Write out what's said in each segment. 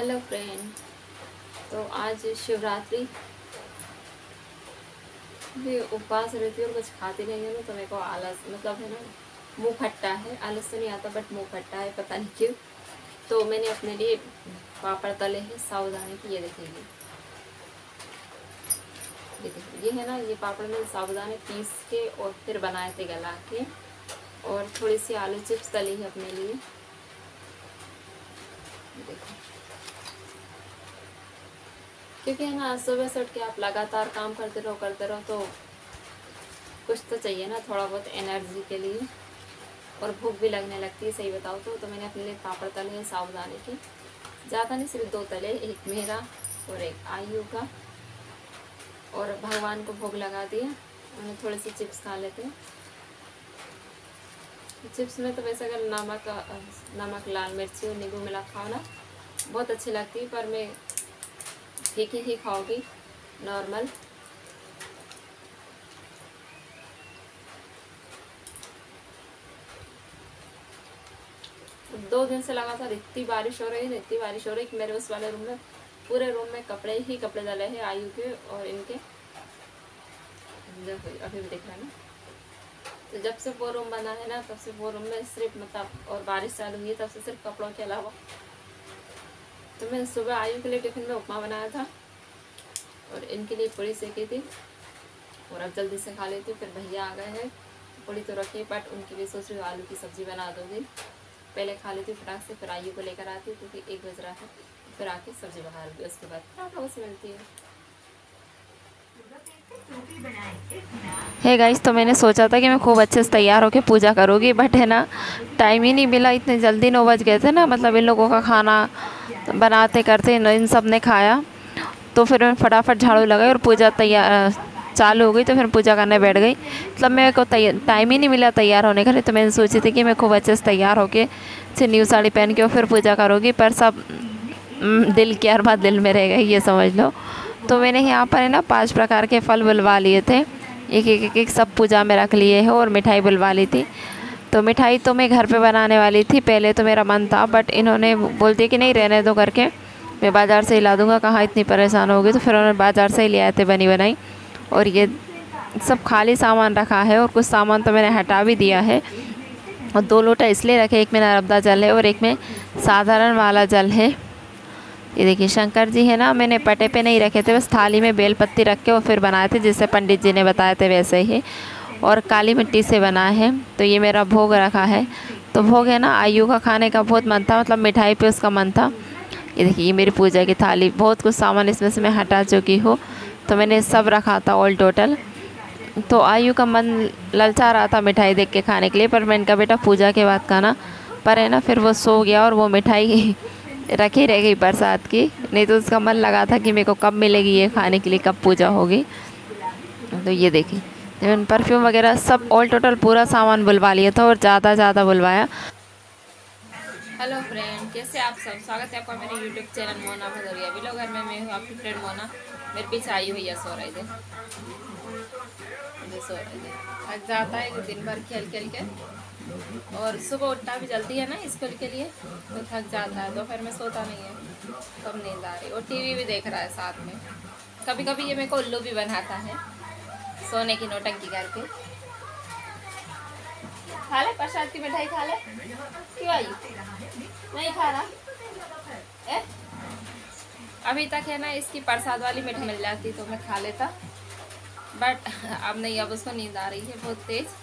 Hello friend. तो आज शिवरात्रि भी उपवास रहती है और कुछ खाती नहीं है ना, तो मेरे को आलस मतलब है ना, मुंह खट्टा है। आलस तो नहीं आता बट मुंह खट्टा है, पता नहीं क्यों। तो मैंने अपने लिए पापड़ तले हैं साबूदाने की। ये देखिए, ये है ना, ये पापड़ में साबूदाने पीस के और फिर बनाए थे गला के। और थोड़ी सी आलू चिप्स तली है अपने लिए। देखो, क्योंकि है ना, सुबह से उठ के आप लगातार काम करते रहो तो कुछ तो चाहिए ना, थोड़ा बहुत एनर्जी के लिए। और भूख भी लगने लगती है, सही बताओ तो मैंने अपने लिए पापड़ तले हैं साबूदाने के। ज़्यादा नहीं, सिर्फ 2 तले, एक मेरा और एक आयु का। और भगवान को भोग लगा दिया। उन्हें थोड़ी सी चिप्स खा लेते हैं। चिप्स में तो वैसे अगर नमक लाल मिर्ची और नींबू मिला खाओ ना, बहुत अच्छी लगती है। पर मैं फीकी ही खाऊंगी, नॉर्मल। दो दिन से लगातार इतनी बारिश हो रही है, इतनी बारिश हो रही है कि मेरे उस वाले रूम में, पूरे रूम में कपड़े ही कपड़े डाले हैं आयु के और इनके। अभी भी दिख रहा है ना। तो जब से वो रूम बना है ना, तब से वो रूम में सिर्फ मतलब, और बारिश चालू हुई है तब से सिर्फ कपड़ों के अलावा। तो मैं सुबह आयु के लिए टिफिन में उपमा बनाया था और इनके लिए पूड़ी सेकी थी। और अब जल्दी से खा लेती हूँ। फिर भैया आ गए हैं, पूड़ी तो रखी, बट उनके लिए सोच रही हूँ आलू की सब्ज़ी बना दूँगी। पहले खा लेती हूँ फटाक से, फिर आयु को लेकर आती हूँ क्योंकि 1 बज रहा है। फिर आके सब्ज़ी बना लूँगी, उसके बाद आप लोगों से मिलती है। हे गाइस, तो मैंने सोचा था कि मैं खूब अच्छे से तैयार होकर पूजा करूँगी, बट है ना, टाइम ही नहीं मिला। इतने जल्दी 9 बज गए थे ना, मतलब इन लोगों का खाना बनाते करते इन सब ने खाया। तो फिर मैं फटाफट झाड़ू लगाई और पूजा तैयार चालू हो गई। तो फिर पूजा करने बैठ गई। मतलब मेरे को टाइम ही नहीं मिला तैयार होने के लिए। तो मैंने सोची थी कि मैं खूब अच्छे से तैयार होके न्यू साड़ी पहन के और फिर पूजा करूँगी, पर सब दिल की हर बात दिल में रह गई, ये समझ लो। तो मैंने यहाँ पर है ना 5 प्रकार के फल बुलवा लिए थे, एक सब पूजा में रख लिए हैं। और मिठाई बुलवा ली थी। तो मिठाई तो मैं घर पे बनाने वाली थी, पहले तो मेरा मन था, बट इन्होंने बोल दिया कि नहीं, रहने दो करके, मैं बाज़ार से ही ला दूँगा, कहाँ इतनी परेशान होगी। तो फिर उन्होंने बाज़ार से ही ले आए थे बनी बनाई। और ये सब खाली सामान रखा है और कुछ सामान तो मैंने हटा भी दिया है। और 2 लोटा इसलिए रखे, एक में नर्मदा जल है और एक में साधारण वाला जल है। ये देखिए, शंकर जी है ना, मैंने पटे पे नहीं रखे थे, बस थाली में बेलपत्ती रख के और फिर बनाए थे, जैसे पंडित जी ने बताए थे वैसे ही। और काली मिट्टी से बना है। तो ये मेरा भोग रखा है। तो भोग है ना, आयु का खाने का बहुत मन था, मतलब मिठाई पे उसका मन था। ये देखिए, ये मेरी पूजा की थाली, बहुत कुछ सामान इसमें से मैं हटा चुकी हूँ। तो मैंने सब रखा था ऑल टोटल। तो आयु का मन ललचा रहा था मिठाई देख के खाने के लिए, पर मैं इनका बेटा पूजा के बाद खाना। पर है ना, फिर वो सो गया और वो मिठाई रखी रह गई प्रसाद की। नहीं तो उसका मन लगा था कि मेरे को कब मिलेगी ये खाने के लिए, कब पूजा होगी। तो ये देखिए, परफ्यूम वगैरह सब ऑल टोटल पूरा सामान बुलवा लिया था और ज़्यादा बुलवाया। हेलो फ्रेंड, कैसे आप सब? स्वागत है आपका मेरे YouTube channel Mona Bhadauria vlogger में। मैं हूँ आपकी फ्रेंड मोना। मेरे पीछे आई भैया सो रहे थे, थक जाता है दिन भर खेल खेल के। और सुबह उठना भी जल्दी है ना स्कूल के लिए, तो थक जाता है। दोपहर में सोता नहीं है, कब नींद आ रही। और टीवी भी देख रहा है साथ में। कभी कभी ये मेरे को उल्लू भी बनाता है, सोने की नौटंकी करके। खा ले प्रसाद की मिठाई, खा ले। क्यों आई नहीं खा रहा? अभी तक है ना, इसकी प्रसाद वाली मिठाई मिल जाती तो मैं खा लेता, बट अब नहीं। अब उसको नींद आ रही है बहुत तेज़।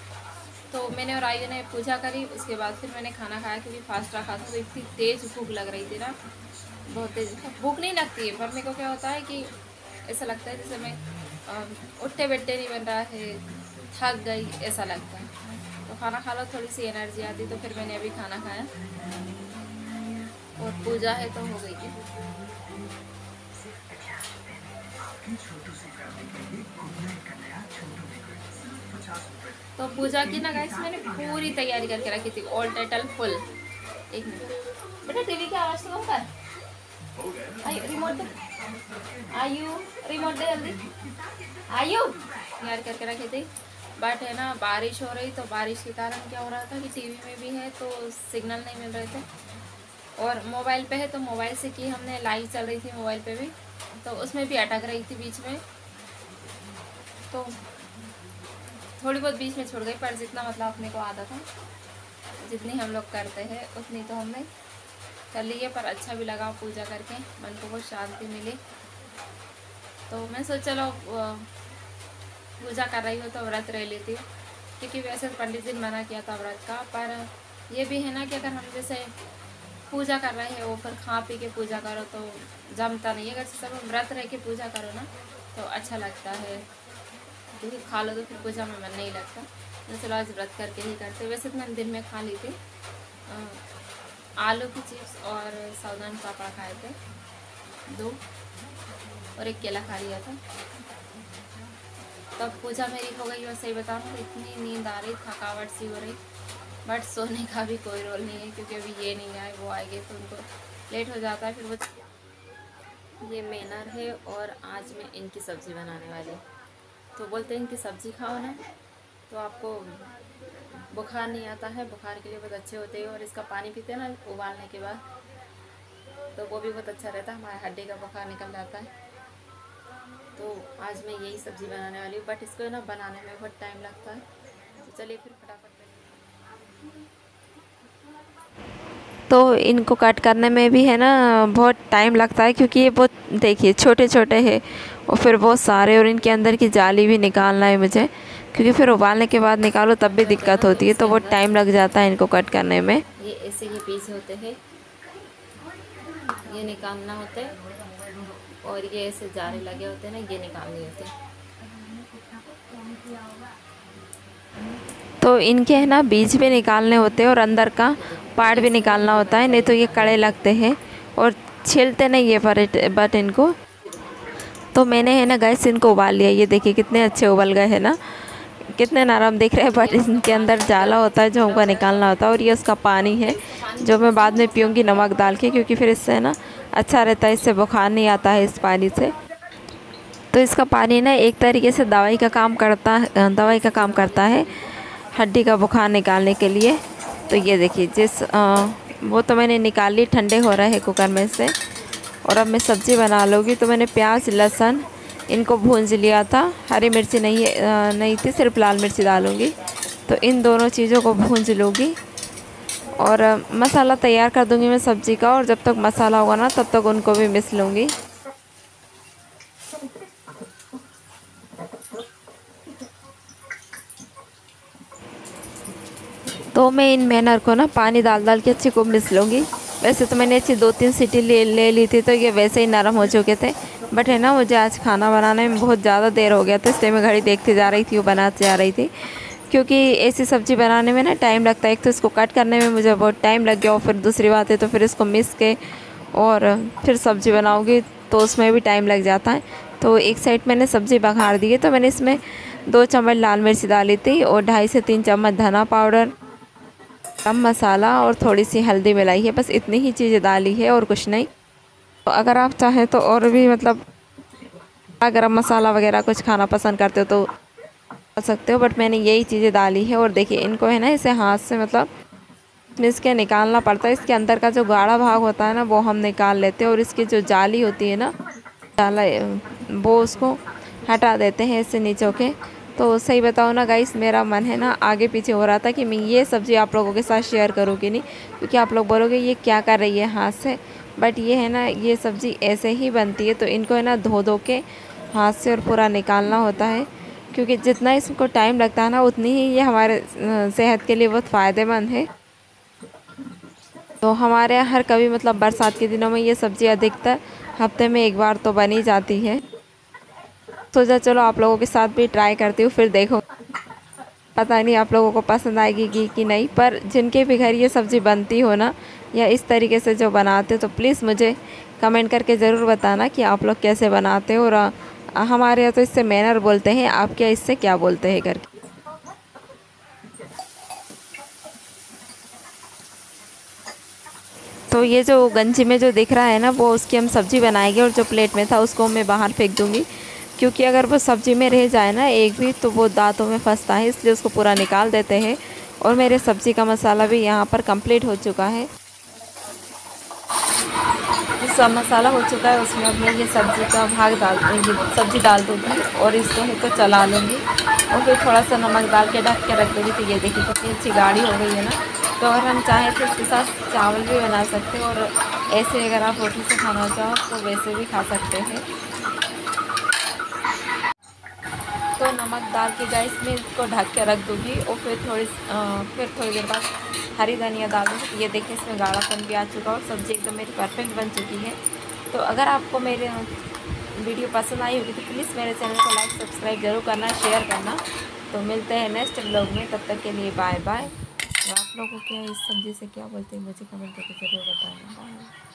तो मैंने और आयु ने पूजा करी, उसके बाद फिर मैंने खाना खाया, क्योंकि फास्ट रखा था। तो इतनी तेज़ भूख लग रही थी ना, बहुत तेज़। भूख नहीं लगती है, पर मेरे को क्या होता है कि ऐसा लगता है जैसे मैं उठते बैठते नहीं बन रहा है, थक गई, ऐसा लगता है। तो खाना खा लो, थोड़ी सी एनर्जी आती। तो फिर मैंने अभी खाना खाया और पूजा है तो हो गई है। तो पूजा की ना गाइस, मैंने पूरी तैयारी करके रखी थी, ऑल टोटल फुल। एक मिनट बेटा, टीवी की आवाज़ तो कम कर। आयु रिमोट दे, आयु रिमोट दे जल्दी, आयु। तैयार करके रखी थी, बट है ना, बारिश हो रही। तो बारिश के कारण क्या हो रहा था कि टीवी में भी है तो सिग्नल नहीं मिल रहे थे। और मोबाइल पे है तो मोबाइल से की हमने, लाइव चल रही थी मोबाइल पे भी, तो उसमें भी अटक रही थी बीच में, तो थोड़ी बहुत बीच में छूट गई, पर जितना मतलब अपने को आदत है, जितनी हम लोग करते हैं उतनी तो हमने कर ली है। पर अच्छा भी लगा पूजा करके, मन को बहुत शांति मिली। तो मैं सोच चलो पूजा कर रही हूँ तो व्रत रह लेती हूँ, क्योंकि वैसे पंडित जी ने मना किया था व्रत का। पर ये भी है ना कि अगर हम जैसे पूजा कर रहे हैं वो फिर खा पी के पूजा करो तो जमता नहीं है। अगर सब व्रत रह के पूजा करो ना तो अच्छा लगता है, क्योंकि खा लो तो फिर पूजा में मन नहीं लगता। तो चलो आज व्रत करके ही करते। वैसे तो मैंने दिन में खा ली थी आलू की चिप्स और साबुदाना पापड़ खाए थे 2, और 1 केला खा लिया था। तब पूजा मेरी हो गई। और सही बताऊँ तो इतनी नींद आ रही, थकावट सी हो रही, बट सोने का भी कोई रोल नहीं है, क्योंकि अभी ये नहीं आए, वो आएंगे तो उनको लेट हो जाता है फिर वो। ये मैनर है और आज मैं इनकी सब्ज़ी बनाने वाली हूँ। तो बोलते हैं इनकी सब्ज़ी खाओ ना तो आपको बुखार नहीं आता है, बुखार के लिए बहुत अच्छे होते हैं। और इसका पानी पीते हैं ना उबालने के बाद, तो वो भी बहुत अच्छा रहता है, हमारे हड्डी का बुखार निकल जाता है। तो आज मैं यही सब्ज़ी बनाने वाली हूँ, बट इसको ना बनाने में बहुत टाइम लगता है। तो चलिए फिर फटाफट। तो इनको कट करने में भी है ना बहुत टाइम लगता है, क्योंकि ये बहुत देखिए छोटे छोटे हैं और फिर बहुत सारे, और इनके अंदर की जाली भी निकालना है मुझे, क्योंकि फिर उबालने के बाद निकालो तब भी दिक्कत होती है, तो बहुत टाइम लग जाता है इनको कट करने में। ये ऐसे ही पीस होते हैं, ये निकालना होता है, और ये ऐसे जाले लगे होते हैं ना, ये निकालने होते हैं। तो इनके है ना बीज भी निकालने होते हैं और अंदर का पार्ट भी निकालना होता है, नहीं तो ये कड़े लगते हैं और छिलते नहीं है बट इनको। तो मैंने है ना गैस इनको उबाल लिया। ये देखिए कितने अच्छे उबल गए हैं ना, कितने नरम दिख रहे हैं, बट इनके अंदर जाला होता है जो हमको निकालना होता है। और ये उसका पानी है जो मैं बाद में पीऊँगी नमक डाल के, क्योंकि फिर इससे ना अच्छा रहता है, इससे बुखार नहीं आता है इस पानी से। तो इसका पानी ना एक तरीके से दवाई का काम करता है हड्डी का बुखार निकालने के लिए। तो ये देखिए वो तो मैंने निकाल ली, ठंडे हो रहे हैं कुकर में से। और अब मैं सब्ज़ी बना लूँगी। तो मैंने प्याज लहसुन इनको भूंज लिया था, हरी मिर्ची नहीं थी, सिर्फ लाल मिर्ची डालूँगी। तो इन दोनों चीज़ों को भूंज लूँगी और मसाला तैयार कर दूँगी मैं सब्ज़ी का। और जब तक मसाला होगा ना तब तक उनको भी मिस लूँगी। तो मैं इन मैनर को ना पानी डाल के अच्छी को मिस लूँगी। वैसे तो मैंने अच्छी 2-3 सीटी ले ली थी, तो ये वैसे ही नरम हो चुके थे। बट है ना मुझे आज खाना बनाने में बहुत ज़्यादा देर हो गया था, इसलिए मैं घड़ी देखती जा रही थी, वो बनाती जा रही थी। क्योंकि ऐसी सब्ज़ी बनाने में ना टाइम लगता है। एक तो इसको कट करने में मुझे बहुत टाइम लग गया, और फिर दूसरी बात है तो फिर इसको मिस के और फिर सब्ज़ी बनाऊँगी तो उसमें भी टाइम लग जाता है। तो एक साइड मैंने सब्ज़ी बघार दी है। तो मैंने इसमें 2 चम्मच लाल मिर्च डाली थी और 2.5 से 3 चम्मच धना पाउडर, कम मसाला और थोड़ी सी हल्दी मिलाई है। बस इतनी ही चीज़ें डाली है और कुछ नहीं। तो अगर आप चाहें तो और भी मतलब गरम मसाला वगैरह कुछ खाना पसंद करते हो तो कर सकते हो, बट मैंने यही चीज़ें डाली है। और देखिए इनको है ना इसे हाथ से मतलब इसके निकालना पड़ता है। इसके अंदर का जो गाढ़ा भाग होता है ना वो हम निकाल लेते हैं, और इसकी जो जाली होती है ना जाला वो उसको हटा देते हैं इससे नीचों के। तो सही बताओ ना गाइस, मेरा मन है ना आगे पीछे हो रहा था कि मैं ये सब्ज़ी आप लोगों के साथ शेयर करूँ कि नहीं, क्योंकि आप लोग बोलोगे ये क्या कर रही है हाथ से। बट ये है ना ये सब्ज़ी ऐसे ही बनती है। तो इनको है ना धो के हाथ से और पूरा निकालना होता है, क्योंकि जितना इसको टाइम लगता है ना उतनी ही ये हमारे सेहत के लिए बहुत फ़ायदेमंद है। तो हमारे यहाँ हर कभी मतलब बरसात के दिनों में ये सब्ज़ी अधिकतर हफ्ते में 1 बार तो बनी जाती है। सोचा चलो आप लोगों के साथ भी ट्राई करती हूँ, फिर देखो पता नहीं आप लोगों को पसंद आएगी कि नहीं। पर जिनके भी घर ये सब्ज़ी बनती हो ना या इस तरीके से जो बनाते हो, तो प्लीज़ मुझे कमेंट करके ज़रूर बताना कि आप लोग कैसे बनाते हो। और हमारे यहाँ तो इससे मैनर बोलते हैं, आप क्या इससे क्या बोलते हैं करके। तो ये जो गंजी में जो दिख रहा है ना वो उसकी हम सब्ज़ी बनाएंगे, और जो प्लेट में था उसको मैं बाहर फेंक दूँगी, क्योंकि अगर वो सब्ज़ी में रह जाए ना एक भी तो वो दांतों में फंसता है, इसलिए उसको पूरा निकाल देते हैं। और मेरे सब्ज़ी का मसाला भी यहाँ पर कंप्लीट हो चुका है। जो सब मसाला हो चुका है उसमें अब मैं ये सब्ज़ी का भाग ये सब्ज़ी डाल दूँगी और इसको है तो चला लूँगी और फिर थोड़ा सा नमक डाल के ढक के रख दूँगी। तो ये देखिए कितनी अच्छी गाढ़ी हो गई है ना। तो अगर हम चाहें तो इसके साथ चावल भी बना सकते हैं और ऐसे अगर आप रोटी से खाना चाहो तो वैसे भी खा सकते हैं। तो नमक डाल के गाइस मैं इसको ढक के रख दूँगी और फिर थोड़ी देर बाद हरी धनिया डाल दूँगी। ये देखिए इसमें गाढ़ापन भी आ चुका और सब्ज़ी एकदम मेरी परफेक्ट बन चुकी है। तो अगर आपको मेरे वीडियो पसंद आई होगी तो प्लीज़ मेरे चैनल को लाइक सब्सक्राइब ज़रूर करना, शेयर करना। तो मिलते हैं नेक्स्ट व्लॉग में, तब तक के लिए बाय बाय। और आप लोगों को क्या इस सब्ज़ी से क्या बोलते हैं मुझे कमेंट करके ज़रूर बताना। बाय।